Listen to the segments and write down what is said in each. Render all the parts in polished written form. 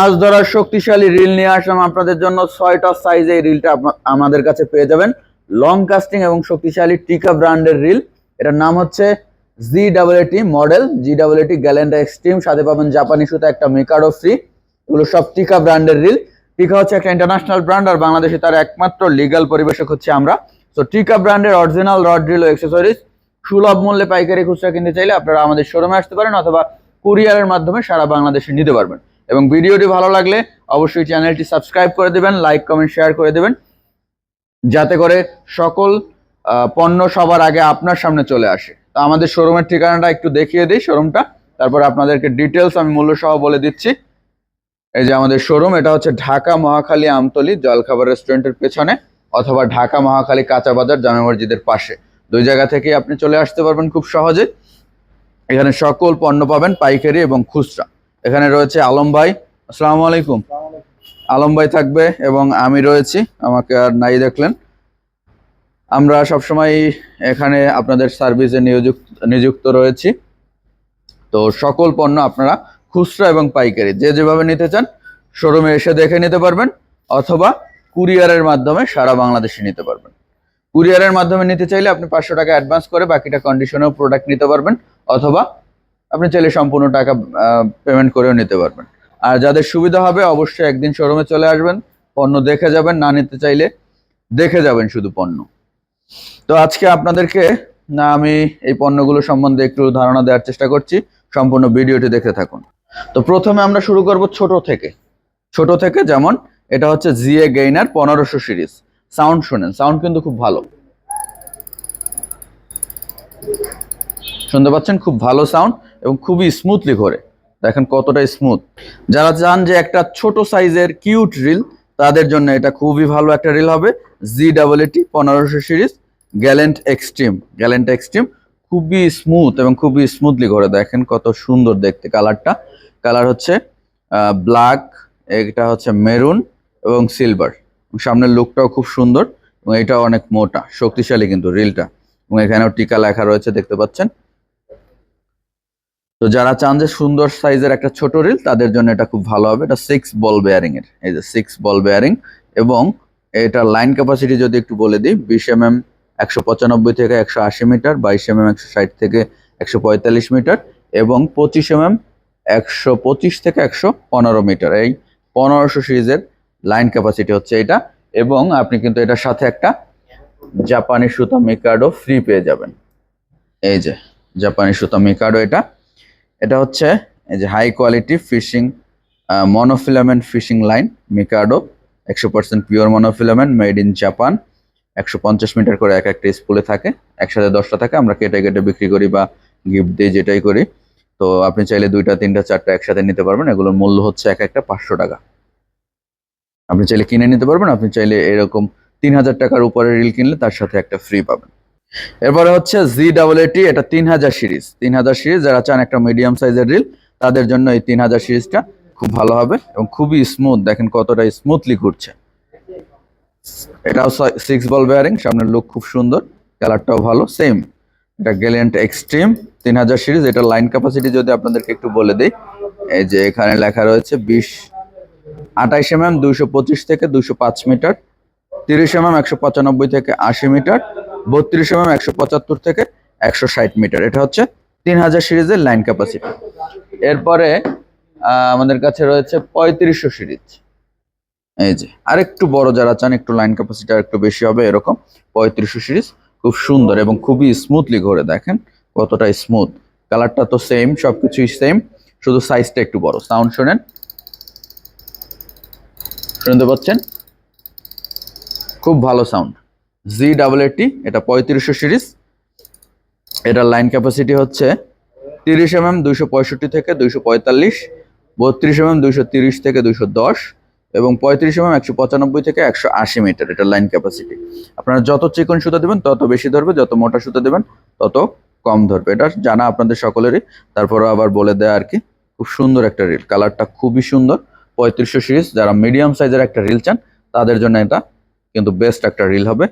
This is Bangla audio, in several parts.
মাছ ধরার শক্তিশালী রিল নিয়ে আসলাম আপনাদের জন্য। 6টা সাইজে এই রিলটা আমাদের কাছে পেয়ে যাবেন। লং কাস্টিং এবং শক্তিশালী টিকা ব্র্যান্ডের রিল। এটার নাম হচ্ছে জিডাব্লিউটি মডেল, জিডাব্লিউটি গ্যালেন্ট এক্সট্রিম। সাথে পাবেন জাপানি সুতা, একটা মেকাডো ফ্রি। এগুলো সব টিকা ব্র্যান্ডের রিল। টিকা হচ্ছে একটা ইন্টারন্যাশনাল ব্র্যান্ড, আর বাংলাদেশে তার একমাত্র লিগ্যাল পরিবেশক হচ্ছে আমরা। তো টিকা ব্র্যান্ডের অরিজিনাল রড রিল ও অ্যাক্সেসরিজ সুলভ মূল্যে পাইকারি খুচরা কিনতে চাইলে আপনারা আমাদের শোরুমে আসতে পারেন, অথবা কুরিয়ারের মাধ্যমে সারা বাংলাদেশে নিতে পারবেন। এবং ভিডিওটি ভালো লাগলে অবশ্যই চ্যানেলটি সাবস্ক্রাইব করে দেবেন, লাইক কমেন্ট শেয়ার করে দেবেন, যাতে করে সকল পণ্য সবার আগে আপনার সামনে চলে আসে। তো আমাদের শোরুমের ঠিকানাটা একটু দেখিয়ে দিই, শোরুমটা, তারপর আপনাদেরকে ডিটেলস আমি মূল্য সহ বলে দিচ্ছি। এই যে আমাদের শোরুম, এটা হচ্ছে ঢাকা মহাখালী আমতলী জলখাবার রেস্টুরেন্টের পেছনে, অথবা ঢাকা মহাখালী কাঁচা বাজার জামে মসজিদের পাশে। দুই জায়গা থেকে আপনি চলে আসতে পারবেন খুব সহজে। এখানে সকল পণ্য পাবেন পাইকারি এবং খুচরা। এখানে রয়েছে আলম ভাই, আসসালামু আলাইকুম। আলম ভাই থাকবে এবং আমি রয়েছি, আমাকে আর নাই দেখলেন। আমরা সবসময় এখানে আপনাদের সার্ভিসে নিযুক্ত রয়েছি। তো সকল পণ্য আপনারা খুচরা এবং পাইকারি যে যেভাবে নিতে চান শোরুমে এসে দেখে নিতে পারবেন, অথবা কুরিয়ারের মাধ্যমে সারা বাংলাদেশে নিতে পারবেন। কুরিয়ারের মাধ্যমে নিতে চাইলে আপনি 500 টাকা অ্যাডভান্স করে বাকিটা কন্ডিশনেও প্রোডাক্ট নিতে পারবেন, অথবা আপনি চাইলে সম্পূর্ণ টাকা পেমেন্ট করেও নিতে পারবেন। আর যাদের সুবিধা হবে অবশ্যই একদিন শোরুমে চলে আসবেন, পণ্য দেখে যাবেন, না নিতে চাইলে দেখে যাবেন শুধু পণ্য। তো আজকে আপনাদেরকে আমি এই পণ্যগুলো সম্বন্ধে একটু ধারণা দেওয়ার চেষ্টা করছি, সম্পূর্ণ ভিডিওটি দেখে থাকুন। তো প্রথমে আমরা শুরু করব ছোট থেকে। যেমন এটা হচ্ছে জিএ গেইনার 1500 সিরিজ। সাউন্ড শুনেন, সাউন্ড কিন্তু খুব ভালো, শুনতে পাচ্ছেন, খুব ভালো সাউন্ড এবং খুবই স্মুথলি ঘোরে। দেখেন কতটা স্মুথ। যারা চান যে একটা ছোট সাইজের কিউট রিল, তাদের জন্য এটা খুবই ভালো একটা রিল হবে। জিডাব্লিউটি 1500 সিরিজ গ্যালেন্ট এক্সট্রিম খুবই স্মুথ এবং খুবই স্মুথলি ঘোরে। দেখেন কত সুন্দর দেখতে। কালার হচ্ছে ব্ল্যাক, এটা হচ্ছে মেরুন এবং সিলভার। সামনের লুকটাও খুব সুন্দর এবং এটা অনেক মোটা, শক্তিশালী কিন্তু রিলটা। এবং এখানেও টিকা লেখা রয়েছে, দেখতে পাচ্ছেন। তো যারা চান যে সুন্দর সাইজের একটা ছোট রিল, তাদের জন্য এটা খুব ভালো হবে। এটা 6 বল বেয়ারিং এর, এই যে 6 বল বেয়ারিং। এবং এটার লাইন ক্যাপাসিটি যদি একটু বলে দিই, 20 mm 195 থেকে 180 মিটার, 22 mm 160 থেকে 145 মিটার, এবং 25 mm 125 থেকে 115 মিটার। এই 1500 সিরিজের লাইন ক্যাপাসিটি হচ্ছে এটা। এবং আপনি কিন্তু এটার সাথে একটা জাপানি সুতা মেকাডো ফ্রি পেয়ে যাবেন। এই যে জাপানি সুতা মেকাডো, এটা হচ্ছে এই যে high quality fishing monofilament fishing line Mikado, 100% pure monofilament, made in Japan. 150 metre করে এক একটা স্পুলে থাকে, একসাথে 10টা থাকে। আমরা কেটে কেটে বিক্রি করি বা গিফট দিয়ে, যেটাই করি। তো আপনি চাইলে 2টা 3টা 4টা একসাথে নিতে পারবেন। এগুলোর মূল্য হচ্ছে এক একটা 500 টাকা। আপনি চাইলে কিনে নিতে পারবেন। আপনি চাইলে এরকম 3000 টাকার উপরে রিল কিনলে তার সাথে একটা ফ্রি পাবেন। এরপরে হচ্ছে জিডাব্লিউটি, এটা 3000 সিরিজ। যারা চান একটা মিডিয়াম সাইজের রিল, তাদের জন্য এই 3000 সিরিজটা খুব ভালো হবে এবং খুবই স্মুথ। দেখেন কতটা স্মুথলি ঘুরছে। এটাও 6 বল বেয়ারিং, সামনের লুক খুব সুন্দর, কালারটাও ভালো, সেম। এটা গ্যালেন্ট এক্সট্রিম 3000 সিরিজ। এটা লাইন ক্যাপাসিটি যদি আপনাদেরকে একটু বলে দিই, এই যে এখানে লেখা রয়েছে 28 mm 225 থেকে 205 মিটার, 30 mm 195 থেকে 80 মিটার, 32 mm 175 থেকে 160 মিটার। এটা হচ্ছে 3000 সিরিজের লাইন ক্যাপাসিটি। এরপরে আমাদের কাছে রয়েছে 3500 সিরিজ। এই যে আরেকটু বড়, যারা চান একটু লাইন ক্যাপাসিটি আর একটু বেশি হবে, এরকম 3500 সিরিজ খুব সুন্দর এবং খুবই স্মুথলি ঘোরে। দেখেন কতটা স্মুথ। কালারটা তো সেম, সবকিছুই সেম, শুধু সাইজটা একটু বড়। সাউন্ড শোনেন, শুনতে পাচ্ছেন, খুব ভালো সাউন্ড। জিডাব্লিউটি, এটা 3500 সিরিজ। এটার লাইন ক্যাপাসিটি হচ্ছে 30 mm 265 থেকে 245, 32 mm 230 থেকে 210, এবং 35 mm 195 থেকে 180 মিটার। এটার লাইন ক্যাপাসিটি। আপনারা যত চিকন সুতা দেবেন তত বেশি ধরবে, যত মোটা সুতা দেবেন তত কম ধরবে। এটা জানা আপনাদের সকলেরই, তারপরে আবার বলে দেয়া আর কি। খুব সুন্দর একটা রিল, কালারটা খুবই সুন্দর। 3500 সিরিজ, যারা মিডিয়াম সাইজের একটা রিল চান তাদের জন্য এটা কিন্তু বেস্ট একটা রিল হবে।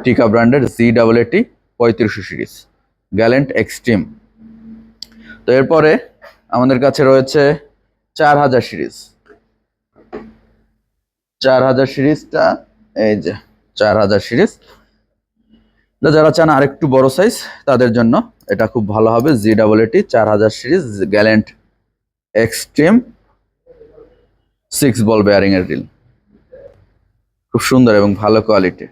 টিকা ব্র্যান্ডের জিডাব্লিউটি 3500 সিরিজ গ্যালেন্ট এক্সট্রিম। তো এরপরে আমাদের কাছে রয়েছে 4000 সিরিজ। 4000 সিরিজটা এই যে 4000 সিরিজ। যারা চান আরেকটু বড় সাইজ তাদের জন্য এটা খুব ভালো হবে। ZAAT 4000 series gallant extreme 6 ball bearing এর রিল, খুব সুন্দর এবং ভালো কোয়ালিটি।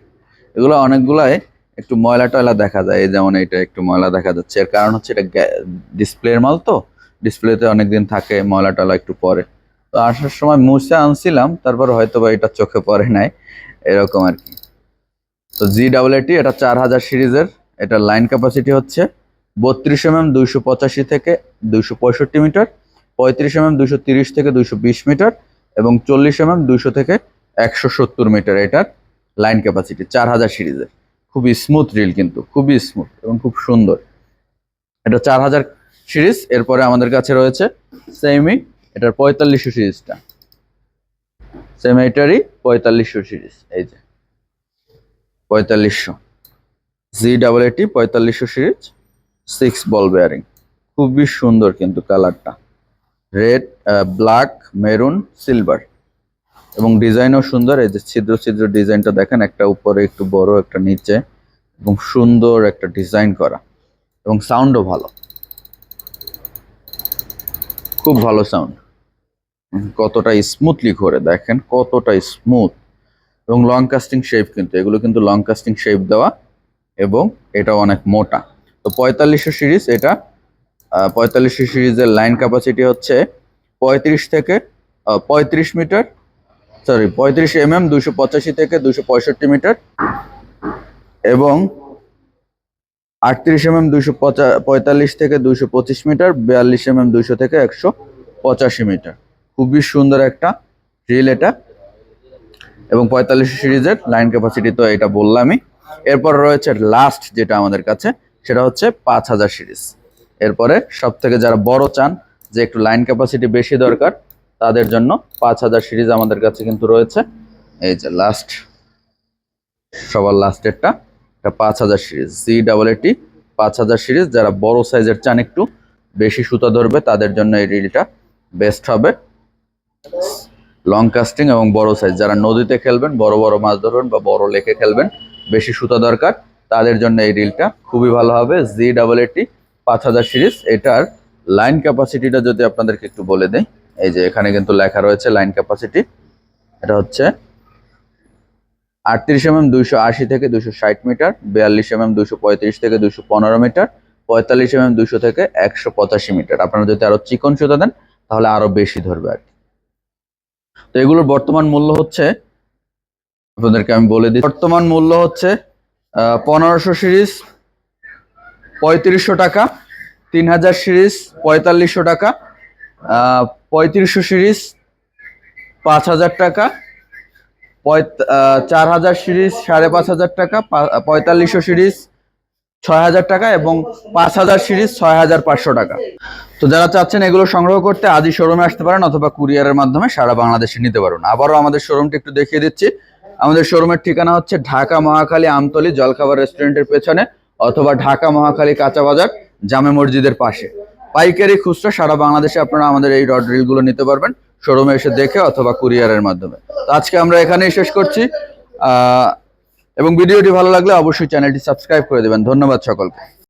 এগুলো অনেকগুলাই একটু ময়লা টয়লা দেখা যায়, এই যেমন এটা একটু ময়লা দেখা যাচ্ছে, এর কারণ হচ্ছে এটা ডিসপ্লের মাল, তো ডিসপ্লেতে অনেকদিন থাকে, ময়লা টয়লা একটু পরে। তো আসার সময় মুছে আনছিলাম, তারপর হয়তো বা এটা চোখে পড়ে নাই, এরকম আর কি। তো ZAAT এটা 4000 সিরিজের, এটার লাইন ক্যাপাসিটি হচ্ছে 32 mm 285 থেকে 265 মিটার, 35 mm 230 থেকে 220 মিটার এবং 40 mm 200 থেকে 170 মিটার এটার লাইন ক্যাপাসিটি 4000 সিরিজের। খুবই স্মুথ রিল, কিন্তু খুবই স্মুথ এবং খুব সুন্দর। এটা 4000 সিরিজ। এরপরে আমাদের কাছে রয়েছে সেমি, এটার 4500 সিরিজটা, সেমি এটারই 4500 সিরিজ, এই যে 4500 ZAAT 4500 সিরিজ 6 বল বেয়ারিং, খুবই সুন্দর কিন্তু কালারটা, রেড, ব্ল্যাক, মেরুন, সিলভার এবং ডিজাইনও সুন্দর। এই যে ছিদ্র ছিদ্র ডিজাইনটা দেখেন, একটা উপরে একটু বড়, একটা নিচে, এবং সুন্দর একটা ডিজাইন করা, এবং সাউন্ডও ভালো, খুব ভালো সাউন্ড। কতটা স্মুথলি ঘোরে দেখেন, কতটা স্মুথ এবং লং কাস্টিং শেপ, কিন্তু এগুলো কিন্তু লং কাস্টিং শেপ দেওয়া এবং এটা অনেক মোটা। তো 4500 সিরিজ, এটা 4500 সিরিজের লাইন ক্যাপাসিটি হচ্ছে 35 থেকে 35 মিটার, সরি 35 mm 285 থেকে 265 মিটার এবং 38 mm 245 থেকে 225 মিটার, 42 mm 200 থেকে 185 মিটার। খুবই সুন্দর একটা রিল এটা, এবং 4500 সিরিজের লাইন ক্যাপাসিটি তো এটা বললামই। এরপর রয়েছে লাস্ট যেটা আমাদের কাছে, সেটা হচ্ছে 5000 সিরিজ। এরপরে সব থেকে যারা বড় চান, যে একটু লাইন ক্যাপাসিটি বেশি দরকার, তাদের জন্য 5000 সিরিজ আমাদের কাছে কিন্তু রয়েছে। এই যে লাস্ট, সবার লাস্টেরটা, এটা 5000 সিরিজ ZAAT 5000 সিরিজ। যারা বড় সাইজের চান, একটু বেশি সুতা ধরবে, তাদের জন্য এই রিলটা বেস্ট হবে। লং কাস্টিং এবং বড় সাইজ, যারা নদীতে খেলবেন, বড় বড় মাছ ধরবেন বা বড় লেকে খেলবেন, বেশি সুতা দরকার, তাদের জন্য এই রিলটা খুবই ভালো হবে। ZAAT 5000 series. এটার লাইন ক্যাপাসিটিটা যদি আপনাদেরকে একটু বলে দেই, এই যে এখানে কিন্তু লেখা রয়েছে লাইন ক্যাপাসিটি। এটা হচ্ছে 38 mm 280 থেকে 260 মিটার, 42 mm 235 থেকে 215 মিটার, 45 mm 200 থেকে 185 মিটার। আপনারা যদি আরো চিকন সুতা দেন, তাহলে আরো বেশি ধরবে আর কি। তো এগুলোর বর্তমান মূল্য হচ্ছে, আপনাদেরকে আমি বলে দিই, বর্তমান মূল্য হচ্ছে 1500 সিরিজ 3500 টাকা, 3000 সিরিজ 4500 টাকা, 3500 সিরিজ 5000 টাকা, 4000 সিরিজ 5500 টাকা, 4500 সিরিজ 6000 টাকা এবং 5000 সিরিজ 6500 টাকা। তো যারা চাচ্ছেন এগুলো সংগ্রহ করতে, আজই শোরুমে আসতে পারেন অথবা কুরিয়ারের মাধ্যমে সারা বাংলাদেশে নিতে পারেন। আবারও আমাদের শোরুমটি একটু দেখিয়ে দিচ্ছি। আমাদের শোরুমের ঠিকানা হচ্ছে ঢাকা মহাখালী আমতলী জলখাবার রেস্টুরেন্টের পেছনে, অথবা ঢাকা মহাখালী কাঁচা বাজার জামে মসজিদের পাশে। পাইকারি খুচরা সারা বাংলাদেশে আপনারা আমাদের এই রড রিলগুলো নিতে পারবেন শোরুমে এসে দেখে অথবা কুরিয়ারের মাধ্যমে। তো আজকে আমরা এখানেই শেষ করছি, এবং ভিডিওটি ভালো লাগলে অবশ্যই চ্যানেলটি সাবস্ক্রাইব করে দেবেন। ধন্যবাদ সকলকে।